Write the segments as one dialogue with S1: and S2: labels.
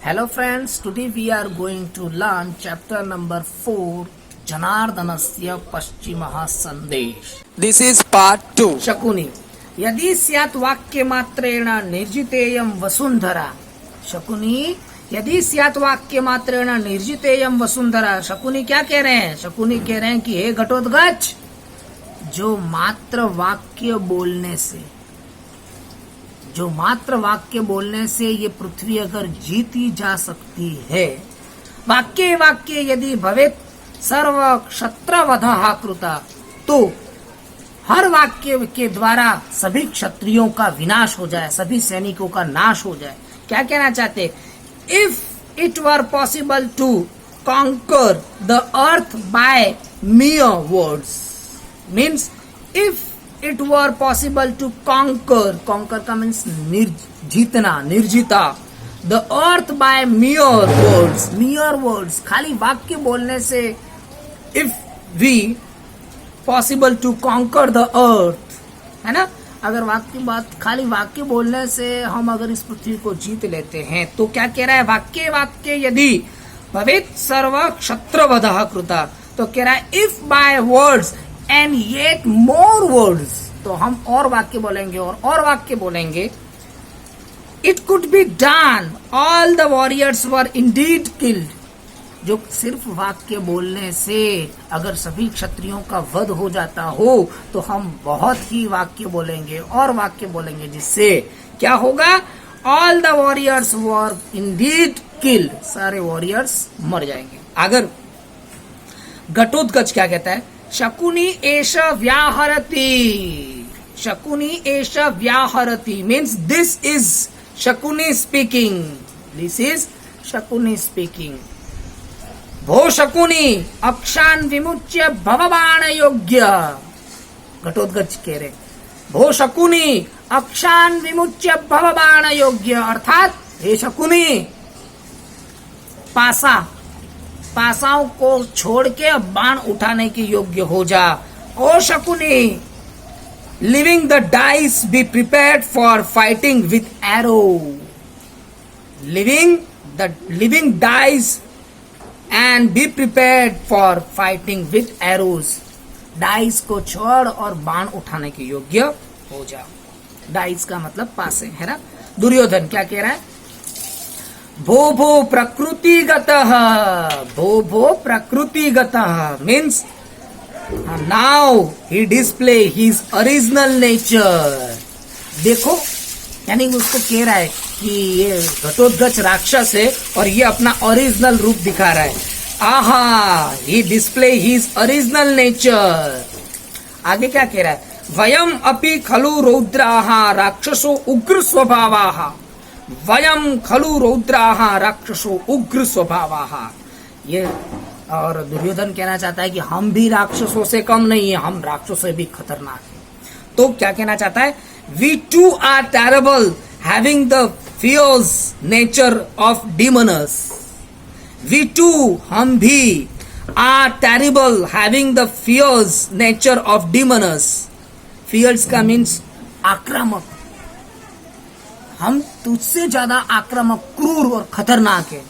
S1: Hello friends, today we are going to learn chapter number 4, Janardanasya Paschimah Sandesh.
S2: This is part 2.
S1: Shakuni यदि स्यात् वाक्य मात्रेण निर्जितेयं वसुंधरा. शकुनी यदि स्यात् वाक्य मात्रेण निर्जितेयं वसुंधरा. शकुनी क्या कह रहे हैं? शकुनी कह रहे हैं कि हे घटोत्कच, जो मात्र वाक्य बोलने से ये पृथ्वी अगर जीती जा सकती है, वाक्य यदि भवेत् सर्व क्षत्रवधः कृता, तो हर वाक्य के द्वारा सभी क्षत्रियों का विनाश हो जाए, सभी सैनिकों का नाश हो जाए. क्या कहना चाहते? If it were possible to conquer the earth by mere words, means if it were possible to conquer का means जीतना, निर्जिता, the earth by mere words, खाली वाक्य बोलने से, if we possible to conquer the earth, है ना, अगर खाली वाक्य बोलने से हम अगर इस पृथ्वी को जीत लेते हैं, तो क्या कह रहा है? वाक्य यदि भवेत् सर्व क्षत्रवधः कृता, तो कह रहा है if by words and yet more words, तो हम और वाक्य बोलेंगे और वाक्य बोलेंगे. It could be done, all the warriors were indeed killed. जो सिर्फ वाक्य बोलने से अगर सभी क्षत्रियों का वध हो जाता हो, तो हम बहुत ही वाक्य बोलेंगे और वाक्य बोलेंगे, जिससे क्या होगा? All the warriors were indeed killed, सारे वॉरियर्स मर जाएंगे. अगर घटोत्कच क्या कहता है? शकुनी एष व्याहरति means this is Shakuni speaking. भो शकुनी अक्षान विमुच्य भवबाण योग्य. घटोत्कच कह रहे, भो शकुनी अक्षान विमुच्य भवबाण योग्य, अर्थात हे शकुनी, पासाओं को छोड़ के बाण उठाने के योग्य हो जा. ओ Shakuni, leaving the dice be prepared for fighting with arrow. Leaving dice and be prepared for fighting with arrows. Dice को छोड़ और बाण उठाने के योग्य हो जा. डाइस का मतलब पासे, है ना. दुर्योधन क्या कह रहा है? भो प्रकृतिगतः means now he display his original nature. देखो, यानी उसको कह रहा है कि ये घटोत्कच राक्षस है और ये अपना ओरिजिनल रूप दिखा रहा है. आहा, ही डिस्प्ले हिज ओरिजिनल नेचर. आगे क्या कह रहा है? वयम अपि खलु रौद्राः राक्षसो उग्र स्वभावाः. वयम खलु रौद्राः राक्षसो उग्र स्वभावाः. ये और दुर्योधन कहना चाहता है कि हम भी राक्षसों से कम नहीं है, हम राक्षसों से भी खतरनाक हैं. तो क्या कहना चाहता है? We too are terrible having the fierce nature of demons. We too, हम भी, are terrible having the fierce nature of demons. Fierce का मीन्स आक्रामक. हम तुझसे ज्यादा आक्रामक, क्रूर और खतरनाक है.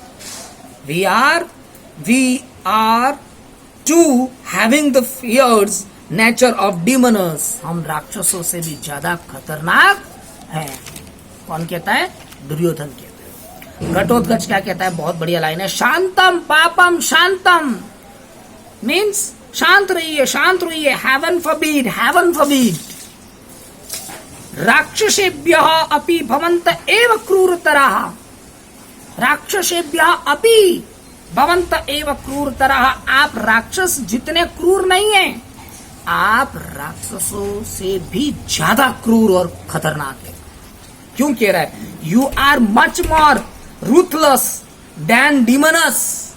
S1: We are too having the fierce nature of demons. हम राक्षसों से भी ज्यादा खतरनाक हैं. कौन कहता है? दुर्योधन कहता है. घटोत्कच क्या कहता है? बहुत बढ़िया लाइन है. शांतम पापम शांतम मीन्स शांत रहिए. Haven forbid. राक्षसेभ्यः अपि भवन्त एव क्रूरतरः. आप राक्षस जितने क्रूर नहीं हैं, आप राक्षसों से भी ज्यादा क्रूर और खतरनाक है. क्यों कह रहा है? You are much more ruthless than demons.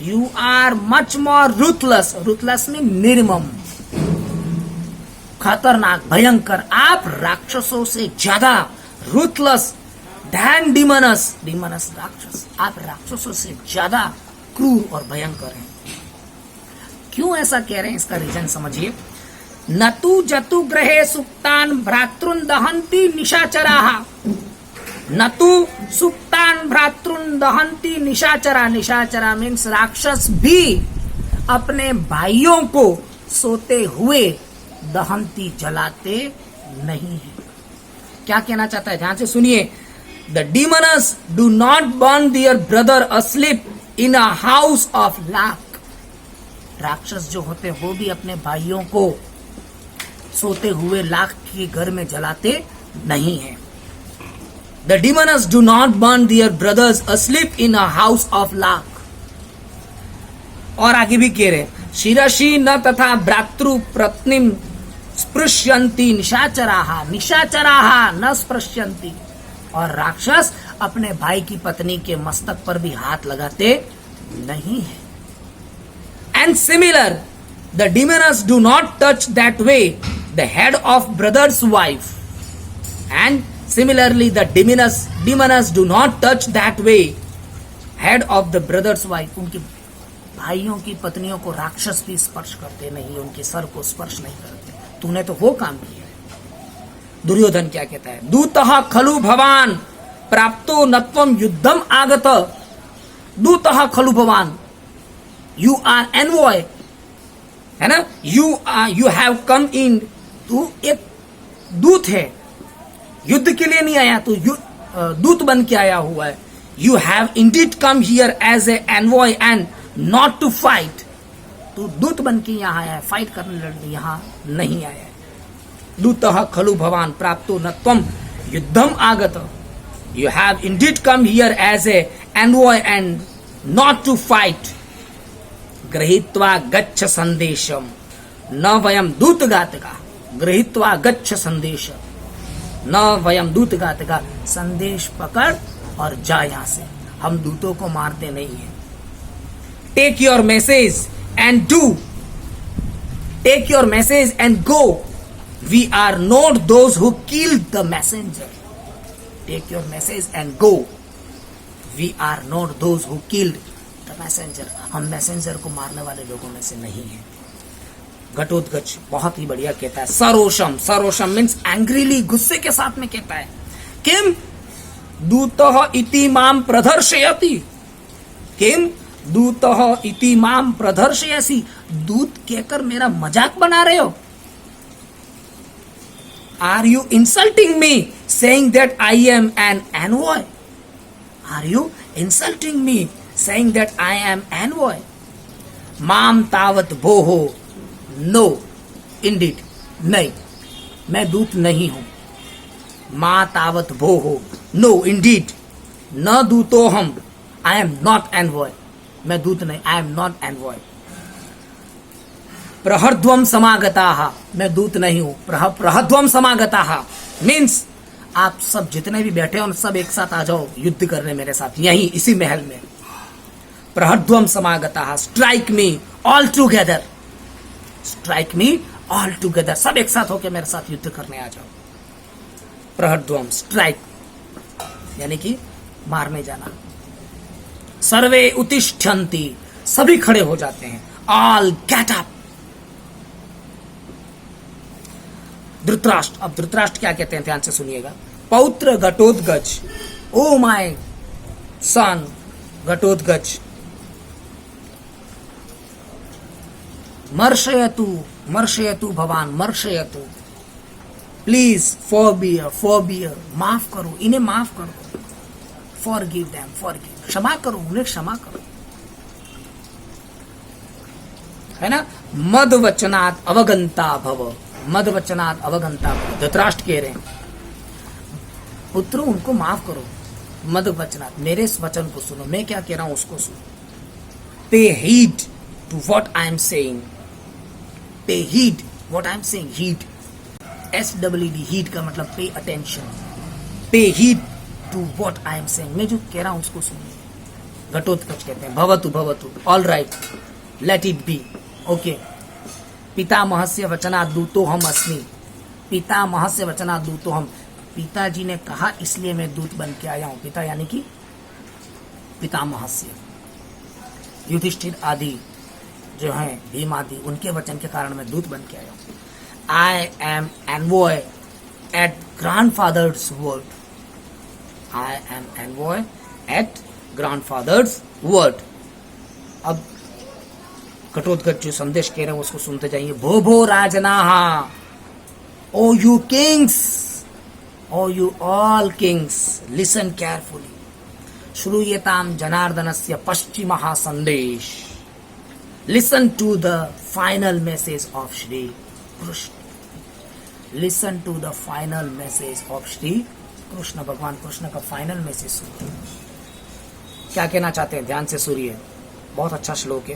S1: You are much more ruthless में निर्मम, खतरनाक, भयंकर. आप राक्षसों से ज्यादा रूथलेस देन डीमनस राक्षस. आप राक्षसों से ज्यादा क्रूर और भयंकर हैं. क्यों ऐसा कह रहे हैं? इसका रीजन समझिए. नतु जतु ग्रहे सुक्तान भ्रातृन दहंती निशाचराः. न तु सुप्ता भ्रात्रान भ्रातृन दहंती निशाचरा। निशाचरा मीन्स राक्षस भी अपने भाइयों को सोते हुए दहंती जलाते नहीं है। क्या कहना चाहता है, ध्यान से सुनिए। The demons do not burn their brother asleep in a house of lac. राक्षस जो होते हैं वो भी अपने भाइयों को सोते हुए लाख के घर में जलाते नहीं है। The demons do not burn their brothers asleep in a house of lac. और आगे भी कह रहे, शिरसी न तथा भ्रातृ प्रत्निम स्पृश्यंती निशाचराहा। निशाचराहा न स्पृश्यंती। और राक्षस अपने भाई की पत्नी के मस्तक पर भी हाथ लगाते नहीं है। And similar the demons do not touch that way the head of brother's wife. And similarly the demons do not touch that way head of the brother's wife. उनके भाइयों की पत्नियों को राक्षस भी स्पर्श करते नहीं, उनके सर को स्पर्श नहीं करते। तूने तो वो काम किया है। दुर्योधन क्या कहता है, दूतः खलु भवान प्राप्तो नत्वम युद्धम आगत। दूतः खलु भवान, यू आर एनवॉय, है ना, यू हैव कम इन। तू एक दूत है, युद्ध के लिए नहीं आया, तू दूत बन के आया हुआ है। You have indeed come here as a envoy and not to fight. तू दूत बन के यहाँ आया है, फाइट करने लड़ने यहाँ नहीं आया है। दूतः खलु भवान प्राप्तो न त्वम युद्धम आगत। You have indeed come here as a envoy and not to fight. गृहीत्वा गच्छ संदेशम न वयम दूतघातका। गृहीत्वा गच्छ संदेश न वयम दूतघातका। संदेश पकड़ और जा यहां से, हम दूतों को मारते नहीं है। Take your message and do, take your message and go. We are not those who killed the messenger. Take your message and go. We are not those who killed the messenger. हम messenger को मारने वाले लोगों में से नहीं है। घटोत्कच बहुत ही बढ़िया कहता है, सरोषम। सरोषम मीन्स एंग्रीली, गुस्से के साथ में कहता है, किम दूतः इति माम प्रदर्शयति। किम दूतः इति माम प्रदर्शयसि। दूत कहकर मेरा मजाक बना रहे हो। Are you insulting me saying that I am an envoy. Are you insulting me saying that I am envoy. माम तावत भोहो नो इंडीड। नहीं, मैं दूत नहीं हूं। मां तावत भोहो नो इंडीड। न दूतो हम, आई एम नॉट एनवॉय। मैं दूत नहीं, आई एम नॉट एनवॉय। प्रहर्ध्वम समागताहा, मैं दूत नहीं हूं। प्रहर्ध्वम समागताहा मीन्स आप सब जितने भी बैठे हो सब एक साथ आ जाओ युद्ध करने मेरे साथ, यहीं इसी महल में। प्रहर्ध्वम समागताहा, strike me all together. Strike me all together, सब एक साथ होकर मेरे साथ युद्ध करने आ जाओ। प्रहर्ध्वम स्ट्राइक यानी कि मारने जाना। सर्वे उत्तिष्ठन्ति, सभी खड़े हो जाते हैं। All get up. धृतराष्ट्र, अब धृतराष्ट्र क्या कहते हैं ध्यान से सुनिएगा। पौत्र Ghatotkacha, oh my son Ghatotkacha, मर्शयतु मर्शयतु भवान, मर्शयतु, प्लीज फॉरबियर फॉरबियर, माफ करो इन्हें, माफ करो। फॉरगिव देम, फॉरगिव, क्षमा करो उन्हें, क्षमा करो, है ना। मद वचनात् अवगंता भव, मद वचनात् अवगंता भव। धृतराष्ट्र कह रहे हैं पुत्र उनको माफ करो, मद वचनात्, मेरे इस वचन को सुनो, मैं क्या कह रहा हूं उसको सुनो। Pay heed to what I am saying. Pay heed what I am saying, heed SWD, heed का मतलब pay attention. Pay heed to what I am saying, मैं जो कह रहा हूं उसको सुनिए। घटोत्कच कहते हैं भवतु भवतु, all right, let it be, okay. पितामहस्य वचनात् दूतो हम अस्मि। पितामहस्य वचनात् दूतो हम, पिताजी ने कहा इसलिए मैं दूत बन के आया हूं। पिता यानी कि पितामहस्य, युधिष्ठिर आदि जो हैं, भीम आदि, उनके वचन के कारण मैं दूत बन के आया हूं। I am envoy at grandfather's word. I am envoy at grandfather's word. अब घटोत्कच जो संदेश कह रहे हैं उसको सुनते जाइए। भो भो राजनाहा, oh you kings, oh you all kings, listen carefully. श्रूयताम जनार्दनस्य पश्चिमः संदेश। Listen to the final message of Shri Krishna. Listen to the final message of Shri Krishna. भगवान कृष्ण का फाइनल मैसेज सुनिए। क्या कहना चाहते हैं, ध्यान से सुनिए, बहुत अच्छा श्लोक है।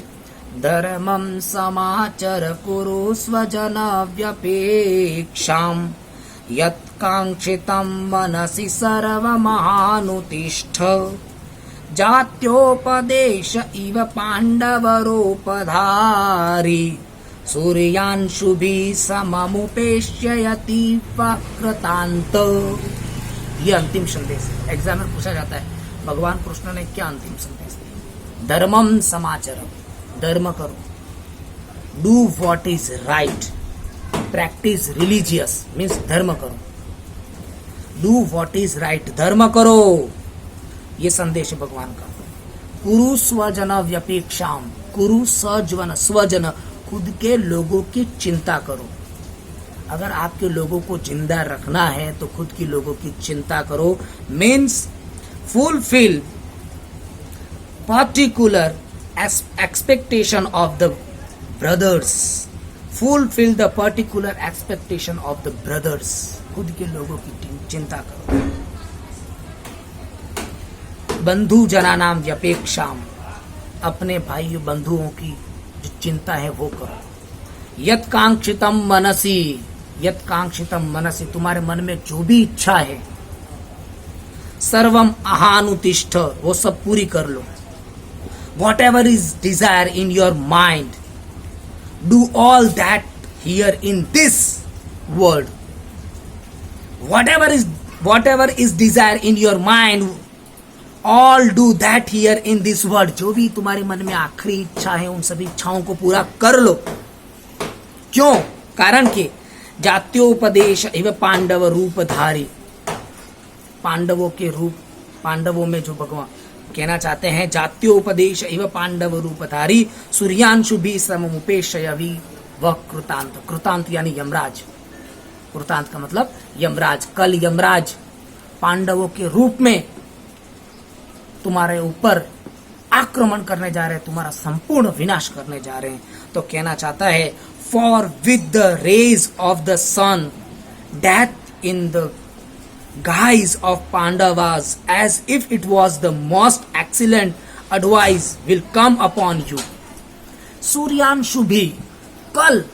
S1: धर्मं समाचर कुरु स्वजन व्यपेक्षाम् यत्कांक्षितं मनसि सर्वमहानुतिष्ठ। जात्योपदेश इव पाण्डवरूपधारी सूर्यांशुभिः सममुपेष्यति वक्रतान्त। ये अंतिम संदेश एग्जाम में पूछा जाता है, भगवान कृष्ण ने क्या अंतिम संदेश दिया। धर्मम समाचर, धर्म करो, do what is right, practice religious means धर्म करो, डू व्हाट इज राइट, धर्म करो, ये संदेश है भगवान का। कुरु स्वजन व्यपेक्षाम, कुरु सजवन, स्वजन खुद के लोगों की चिंता करो। अगर आपके लोगों को जिंदा रखना है तो खुद की लोगों की चिंता करो। Means fulfil particular expectation of the brothers, fulfill the particular expectation of the brothers, खुद के लोगों की चिंता करो। बंधु जनानाम व्यपेक्षाम, अपने भाई बंधुओं की जो चिंता है वो करो। यत् कांक्षितम मनसी, यत् कांक्षितम मनसी, तुम्हारे मन में जो भी इच्छा है, सर्वम अहानुतिष्ठ, वो सब पूरी कर लो। Whatever is desire in your mind, do all that here in this world. Whatever is desire in your mind, all do that here in this world. जो भी तुम्हारे मन में आखिरी इच्छा है उन सभी इच्छाओं को पूरा कर लो। क्यों? कारण कि जात्योपदेश इव पांडव रूपधारी, पांडवों के रूप, पांडवों में जो भगवान कहना चाहते हैं, जात्योपदेश इव पांडव रूपधारी सूर्यांशु भी सममुपेशयवि वह कृतांत। कृतांत यानी यमराज, कृतांत का मतलब यमराज। कल यमराज पांडवों के रूप में तुम्हारे ऊपर आक्रमण करने जा रहे हैं, तुम्हारा संपूर्ण विनाश करने जा रहे हैं। तो कहना चाहता है, for with the rage of the sun death in the guise of Pandavas, as if it was the most excellent advice, will come upon you. Suryanshu भी, कल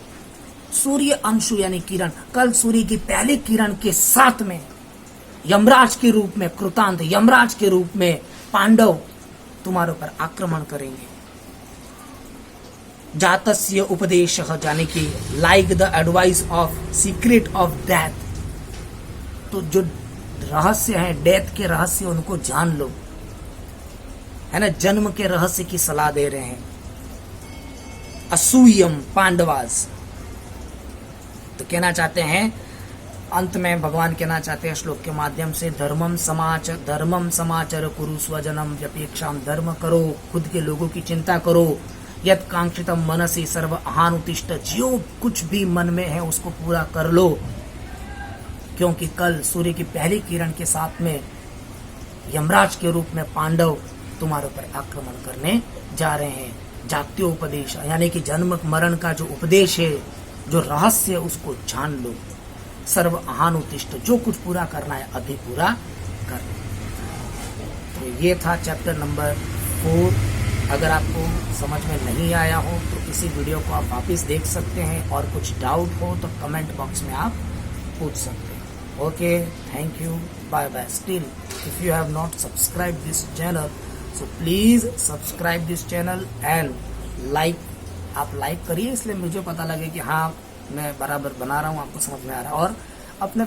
S1: सूर्य अंशु यानी किरण, कल सूर्य की पहली किरण के साथ में यमराज के रूप में, कृतांत यमराज के रूप में पांडव तुम्हारे ऊपर आक्रमण करेंगे। जातस्य उपदेश, यानी कि like the advice of secret of death, तो जो रहस्य है डेथ के रहस्य उनको जान लो, है ना, जन्म के रहस्य की सलाह दे रहे हैं। असूयम पांडवास, तो कहना चाहते हैं अंत में भगवान कहना चाहते हैं श्लोक के माध्यम से, धर्मम समाचर कुरु स्वजनम व्यपेक्षाम, धर्म करो, खुद के लोगों की चिंता करो। यत् कांक्षितम मनसि सर्व अहानुतिष्ठ, जो कुछ भी मन में है उसको पूरा कर लो, क्योंकि कल सूर्य की पहली किरण के साथ में यमराज के रूप में पांडव तुम्हारे ऊपर आक्रमण करने जा रहे हैं। जात्योपदेश यानी कि जन्म मरण का जो उपदेश है, जो रहस्य है, उसको जान लो। सर्व अहानुतिष्ठ, जो कुछ पूरा करना है अभी पूरा कर लो। तो ये था चैप्टर नंबर 4। अगर आपको समझ में नहीं आया हो तो इसी वीडियो को आप वापस देख सकते हैं, और कुछ डाउट हो तो कमेंट बॉक्स में आप पूछ सकते हैं। Okay, thank you, bye bye. Still, if you have not subscribed this channel, so please subscribe this channel and like, आप लाइक करिए, इसलिए मुझे पता लगे कि हाँ मैं बराबर बना रहा हूँ, आपको समझ में आ रहा है। और अपने